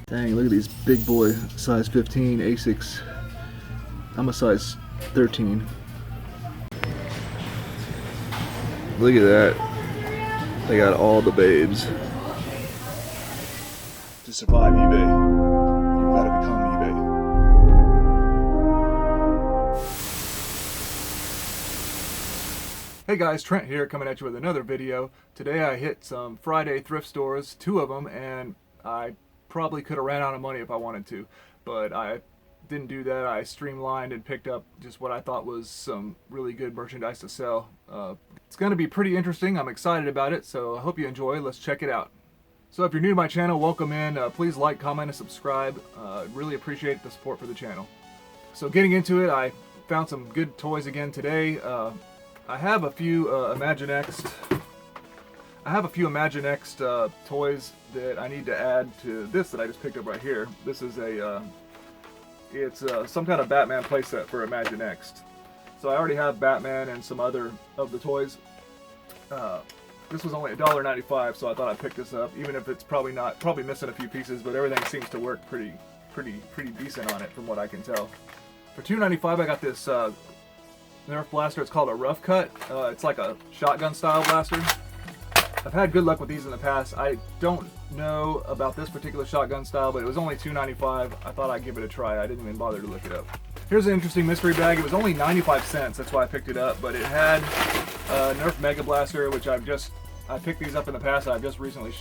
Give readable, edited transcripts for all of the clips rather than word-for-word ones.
Dang, look at these big boy size 15 Asics. I'm a size 13. Look at that. They got all the babes. To survive eBay, you've got to become eBay. Hey guys, Trent here coming at you with another video. Today I hit some Friday thrift stores, 2 of them, and I probably could have ran out of money if I wanted to, but I didn't do that. I streamlined and picked up just what I thought was some really good merchandise to sell. It's going to be pretty interesting. I'm excited about it, so I hope you enjoy. Let's check it out. So if you're new to my channel, welcome in. Please like, comment, and subscribe. Really appreciate the support for the channel. So getting into it, I found some good toys again today. I have a few Imaginext toys that I need to add to this that I just picked up right here. This is it's some kind of Batman playset for Imaginext. So I already have Batman and some other of the toys. This was only $1.95, so I thought I'd pick this up, even if it's probably missing a few pieces, but everything seems to work pretty decent on it from what I can tell. For $2.95, I got this Nerf blaster. It's called a Rough Cut. It's like a shotgun style blaster. I've had good luck with these in the past. I don't know about this particular shotgun style, but it was only $2.95. I thought I'd give it a try. I didn't even bother to look it up. Here's an interesting mystery bag. It was only 95 cents. That's why I picked it up, but it had a Nerf Mega Blaster, which I picked these up in the past. I've just recently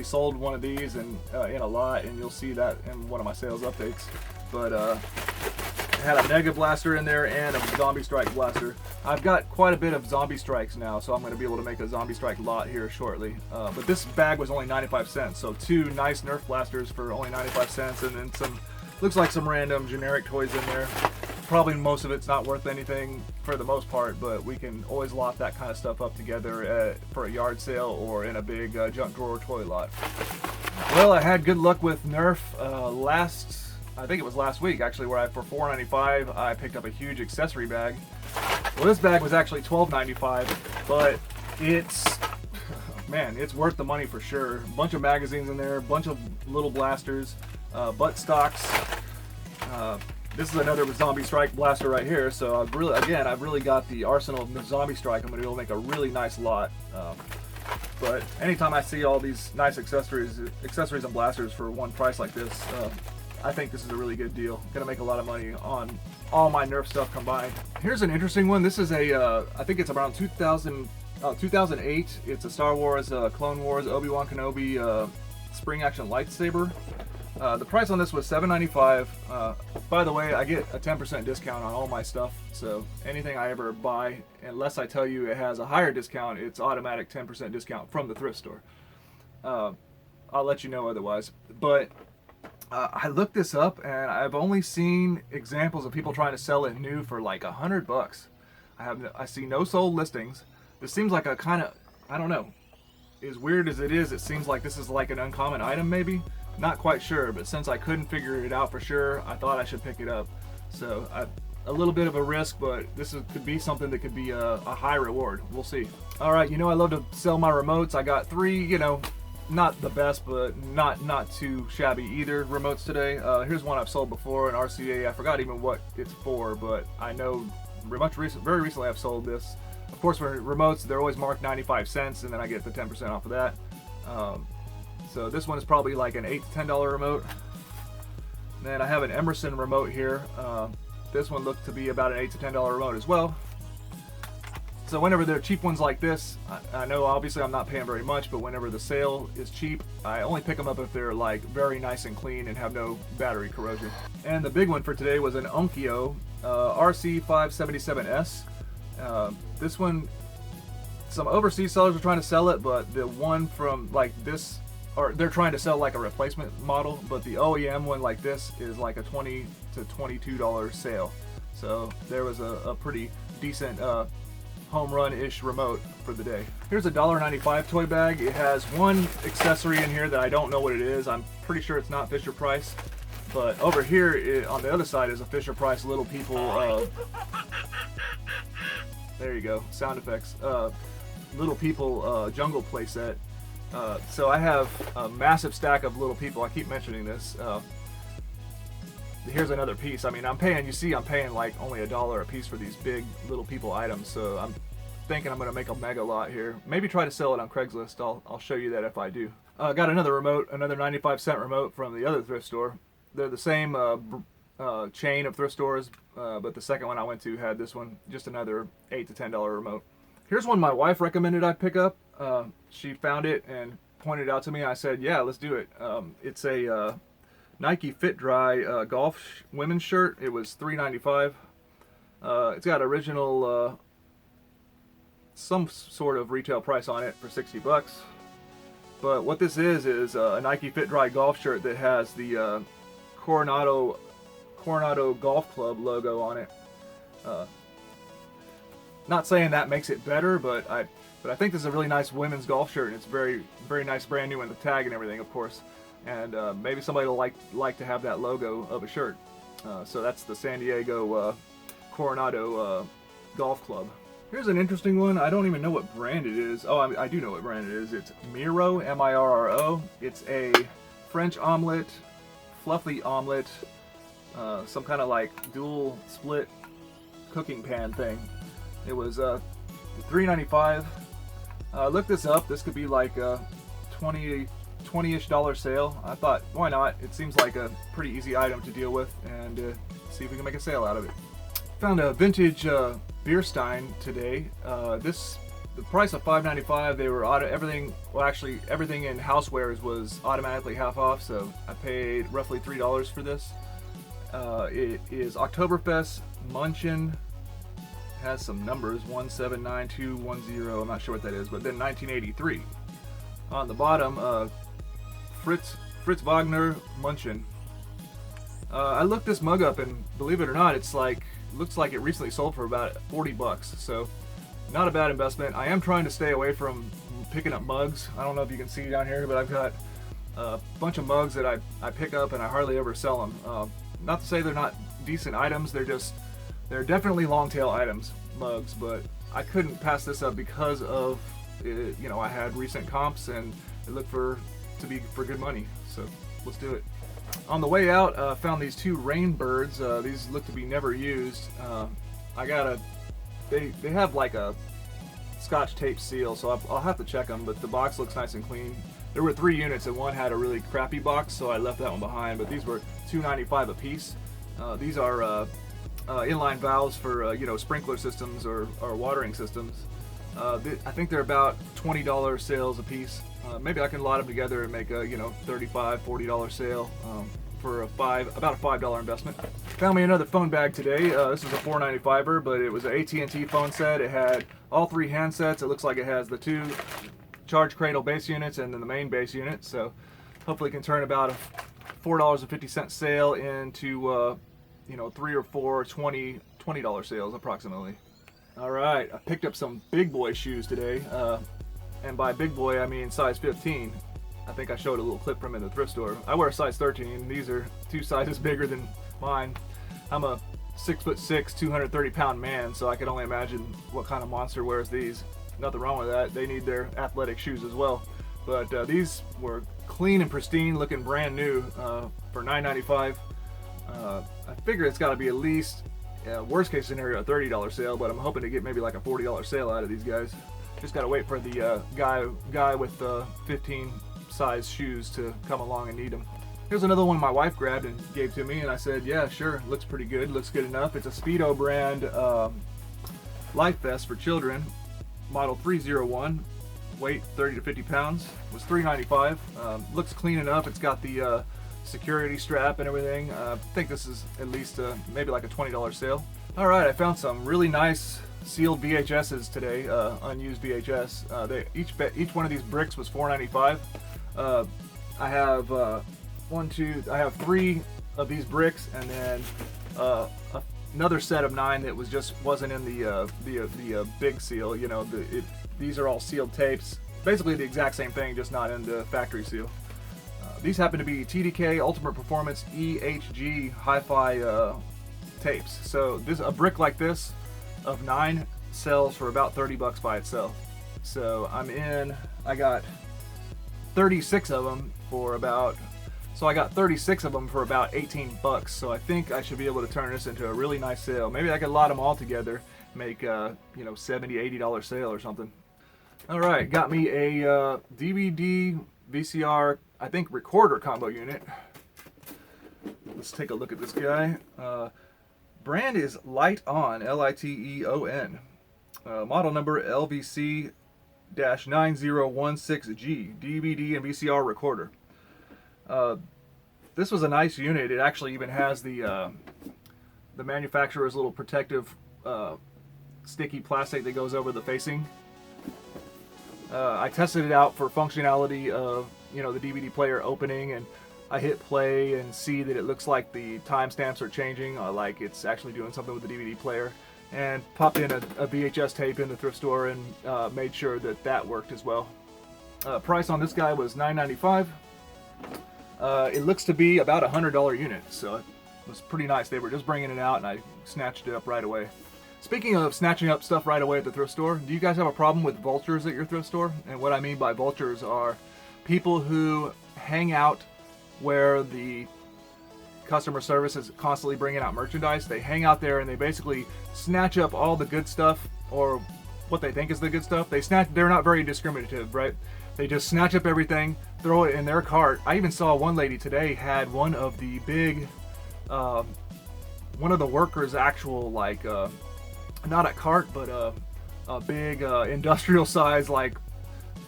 sold one of these in a lot, and you'll see that in one of my sales updates. But it had a Mega Blaster in there and a Zombie Strike Blaster. I've got quite a bit of Zombie Strikes now, so I'm going to be able to make a Zombie Strike lot here shortly. But this bag was only 95 cents, so 2 nice Nerf blasters for only 95 cents, and then looks like some random generic toys in there. Probably most of it's not worth anything for the most part, but we can always lot that kind of stuff up together for a yard sale or in a big junk drawer toy lot. Well, I had good luck with Nerf I think it was last week actually, where for $4.95 I picked up a huge accessory bag. Well, this bag was actually $12.95, but it's worth the money for sure. A bunch of magazines in there, a bunch of little blasters, butt stocks. This is another Zombie Strike blaster right here, so I've really got the arsenal of Zombie Strike. I'm going to be able to make a really nice lot. But anytime I see all these nice accessories and blasters for one price like this, I think this is a really good deal. I'm gonna make a lot of money on all my Nerf stuff combined. Here's an interesting one. This is I think it's around 2008. It's a Star Wars Clone Wars Obi-Wan Kenobi spring action lightsaber. The price on this was $7.95. By the way, I get a 10% discount on all my stuff, so anything I ever buy, unless I tell you it has a higher discount, it's automatic 10% discount from the thrift store. I'll let you know otherwise. But I looked this up, and I've only seen examples of people trying to sell it new for like $100. I see no sold listings. This seems like a kind of, I don't know, as weird as it is, it seems like this is like an uncommon item maybe. Not quite sure, but since I couldn't figure it out for sure, I thought I should pick it up. So a little bit of a risk, but could be something that could be a high reward. We'll see. All right, I love to sell my remotes. I got 3, not the best, but not too shabby either remotes today. Here's one I've sold before, an RCA. I forgot even what it's for, but I know very recently I've sold this. Of course, for remotes, they're always marked 95 cents, and then I get the 10% off of that. So this one is probably like an $8 to $10 remote. And then I have an Emerson remote here. This one looked to be about an $8 to $10 remote as well. So whenever they're cheap ones like this, I know obviously I'm not paying very much, but whenever the sale is cheap, I only pick them up if they're like very nice and clean and have no battery corrosion. And the big one for today was an Onkyo RC577S. This one, some overseas sellers are trying to sell it, but the one from like this, or they're trying to sell like a replacement model, but the OEM one like this is like a $20 to $22 sale. So there was a pretty decent home run-ish remote for the day. Here's a $1.95 toy bag. It has one accessory in here that I don't know what it is. I'm pretty sure it's not Fisher Price, but over here on the other side is a Fisher Price Little People there you go, sound effects, Little People jungle playset. So I have a massive stack of Little People. I keep mentioning this. Here's another piece. I mean, I'm paying like only $1 a piece for these big Little People items. So I'm thinking I'm going to make a mega lot here. Maybe try to sell it on Craigslist. I'll show you that if I do. Got another remote, another 95-cent remote from the other thrift store. They're the same chain of thrift stores, but the second one I went to had this one, just another $8 to $10 remote. Here's one my wife recommended I pick up. She found it and pointed it out to me. I said, yeah, let's do it. It's a Nike Fit Dry golf women's shirt. It was $3.95. It's got original some sort of retail price on it for $60. But what this is a Nike Fit Dry golf shirt that has the Coronado Golf Club logo on it. Not saying that makes it better, but I think this is a really nice women's golf shirt, and it's very nice, brand new, and the tag and everything, of course. And maybe somebody will like to have that logo of a shirt. So that's the San Diego Coronado Golf Club. Here's an interesting one. I don't even know what brand it is. Oh, I do know what brand it is. It's Miro, M-I-R-R-O. It's a French omelet, fluffy omelet, some kind of like dual split cooking pan thing. It was $3.95. Look this up. This could be like a $20-ish sale. I thought, why not? It seems like a pretty easy item to deal with, and see if we can make a sale out of it. Found a vintage beer stein today. The price of $5.95. They were everything. Well, actually, everything in housewares was automatically half off, so I paid roughly $3 for this. It is Oktoberfest Munchen. Has some numbers, 179210. I'm not sure what that is, but then 1983. On the bottom, Fritz Wagner Munchen. I looked this mug up, and believe it or not, looks like it recently sold for about $40. So not a bad investment. I am trying to stay away from picking up mugs. I don't know if you can see down here, but I've got a bunch of mugs that I pick up and I hardly ever sell them. Not to say they're not decent items. They're definitely long tail items, mugs, but I couldn't pass this up because of I had recent comps and it looked to be for good money. So let's do it. On the way out, found these two rain birds. These look to be never used. They have like a Scotch tape seal, so I'll have to check them, but the box looks nice and clean. There were 3 units and one had a really crappy box, so I left that one behind, but these were $2.95 a piece. These are inline valves for sprinkler systems or watering systems. I think they're about $20 sales a piece. Maybe I can lot them together and make a $35, $40 sale for about a $5 investment. Found me another phone bag today. This is a $4.95-er, but it was an AT&T phone set. It had all 3 handsets. It looks like it has the 2 charge cradle base units and then the main base unit. So hopefully can turn about a $4.50 sale into 3 or 4 $20 sales approximately. All right, I picked up some big boy shoes today, and by big boy I mean size 15. I think I showed a little clip from in the thrift store. I wear a size 13. These are 2 sizes bigger than mine. I'm a 6'6", 230-pound man, so I can only imagine what kind of monster wears these. Nothing wrong with that. They need their athletic shoes as well. But these were clean and pristine, looking brand new for $9.95. I figure it's got to be at least, worst case scenario, a $30 sale, but I'm hoping to get maybe like a $40 sale out of these guys. Just got to wait for the guy with the 15 size shoes to come along and need them. Here's another one my wife grabbed and gave to me, and I said, yeah, sure, looks pretty good, looks good enough. It's a Speedo brand life vest for children, model 301, weight 30 to 50 pounds, was $3.95. Looks clean enough. It's got the security strap and everything. I think this is at least maybe like a $20 sale. All right, I found some really nice sealed VHSs today, unused VHS. Each one of these bricks was $4.95. I have I have 3 of these bricks, and then another set of 9 that wasn't in the big seal. These are all sealed tapes. Basically the exact same thing, just not in the factory seal. These happen to be TDK Ultimate Performance EHG Hi-Fi tapes. So a brick like this of 9 sells for about $30 by itself. So I got 36 of them for about, so I got 36 of them for about 18 bucks. So I think I should be able to turn this into a really nice sale. Maybe I could lot them all together, make a, you know, $70, $80 sale or something. All right, got me a DVD VCR, I think recorder combo unit. Let's take a look at this guy. Brand is Light On, L-I-T-E-O-N. Model number LVC-9016G, DVD and VCR recorder. This was a nice unit. It actually even has the manufacturer's little protective sticky plastic that goes over the facing. I tested it out for functionality of, you know, the DVD player opening, and I hit play and see that it looks like the timestamps are changing, like it's actually doing something with the DVD player, and popped in a VHS tape in the thrift store and made sure that that worked as well. Price on this guy was $9.95. It looks to be about a $100 unit, so it was pretty nice. They were just bringing it out and I snatched it up right away. Speaking of snatching up stuff right away at the thrift store, do you guys have a problem with vultures at your thrift store? And what I mean by vultures are people who hang out where the customer service is constantly bringing out merchandise. They hang out there and they basically snatch up all the good stuff, or what they think is the good stuff. They're not very discriminative, right? They just snatch up everything, throw it in their cart. I even saw one lady today had one of the big, one of the workers' actual, like, not a cart, but a big industrial size, like,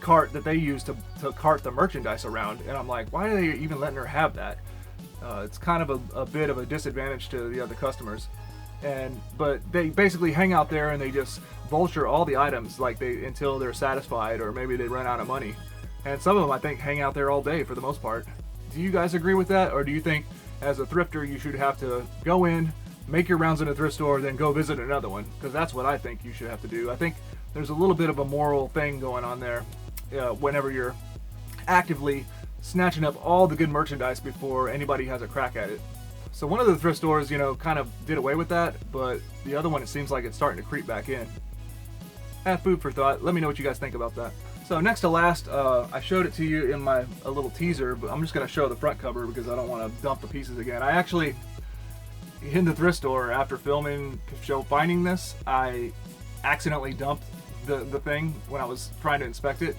cart that they use to cart the merchandise around. And I'm like, why are they even letting her have that? It's kind of a bit of a disadvantage to the other customers. But they basically hang out there and they just vulture all the items like until they're satisfied, or maybe they run out of money. And some of them, I think, hang out there all day for the most part. Do you guys agree with that? Or do you think as a thrifter you should have to go in, make your rounds in a thrift store, then go visit another one? Because that's what I think you should have to do. I think there's a little bit of a moral thing going on there whenever you're actively snatching up all the good merchandise before anybody has a crack at it. So one of the thrift stores, you know, kind of did away with that, but the other one, it seems like it's starting to creep back in. Have food for thought. Let me know what you guys think about that. So next to last, I showed it to you in a little teaser, but I'm just going to show the front cover because I don't want to dump the pieces again. I actually, in the thrift store, after finding this, I accidentally dumped the thing when I was trying to inspect it.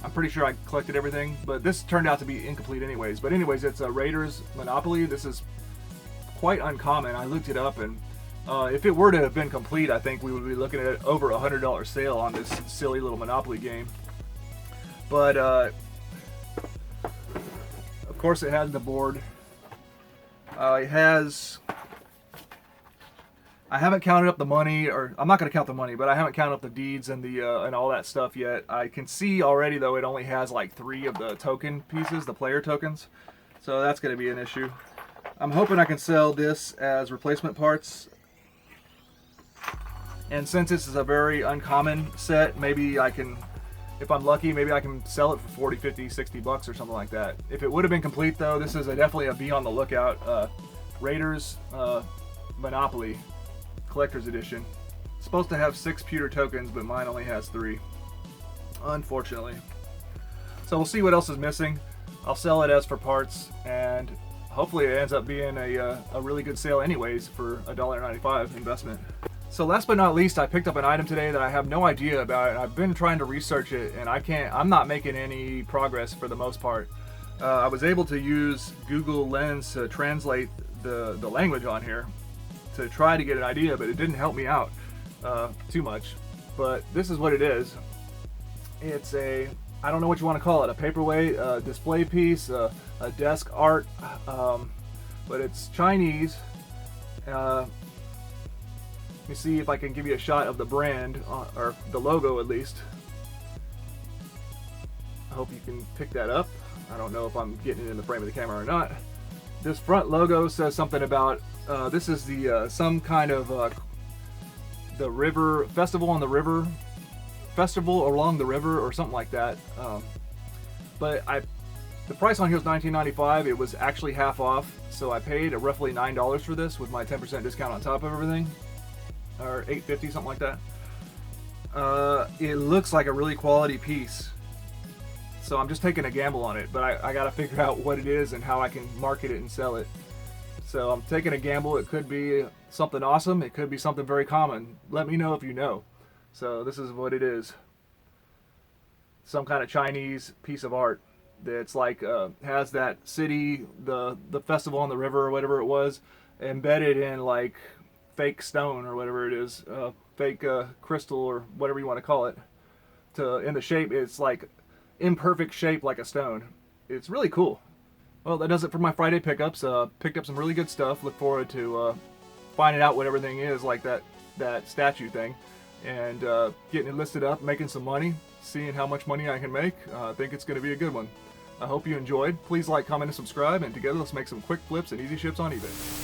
I'm pretty sure I collected everything, but this turned out to be incomplete anyways. But anyways, it's a Raiders Monopoly. This is quite uncommon. I looked it up, and if it were to have been complete, I think we would be looking at over $100 sale on this silly little Monopoly game. But of course it has the board. It has, I haven't counted up the money, or I'm not going to count the money, but I haven't counted up the deeds and the and all that stuff yet. I can see already though it only has like 3 of the token pieces, the player tokens, so that's going to be an issue. I'm hoping I can sell this as replacement parts, and since this is a very uncommon set, maybe I can, if I'm lucky, maybe I can sell it for 40, 50, 60 bucks or something like that. If it would have been complete though, this is definitely a be on the lookout. Raiders Monopoly Collector's Edition. It's supposed to have 6 pewter tokens, but mine only has 3, unfortunately. So we'll see what else is missing. I'll sell it as for parts, and hopefully it ends up being a really good sale anyways for a $1.95 investment. So last but not least, I picked up an item today that I have no idea about, and I've been trying to research it, and I'm not making any progress for the most part. I was able to use Google Lens to translate the language on here to try to get an idea, but it didn't help me out too much. But this is what it is. It's a, I don't know what you want to call it, a paperweight, display piece, a desk art, but it's Chinese. Let me see if I can give you a shot of the brand, or the logo at least. I hope you can pick that up. I don't know if I'm getting it in the frame of the camera or not. This front logo says something about, this is the some kind of the river festival on the river, festival along the river or something like that. But the price on here was $19.95. It was actually half off, so I paid roughly $9 for this with my 10% discount on top of everything, or $8.50, something like that. It looks like a really quality piece. So I'm just taking a gamble on it, but I got to figure out what it is and how I can market it and sell it. So I'm taking a gamble. It could be something awesome. It could be something very common. Let me know if you know. So this is what it is. Some kind of Chinese piece of art that's like has that city, the festival on the river or whatever it was, embedded in like fake stone or whatever it is, fake crystal or whatever you want to call it. In the shape, it's like imperfect shape like a stone. It's really cool. Well, that does it for my Friday pickups. Picked up some really good stuff. Look forward to finding out what everything is, like that statue thing, and getting it listed up, making some money, seeing how much money I can make. I think it's going to be a good one. I hope you enjoyed. Please like, comment, and subscribe, and together let's make some quick flips and easy ships on eBay.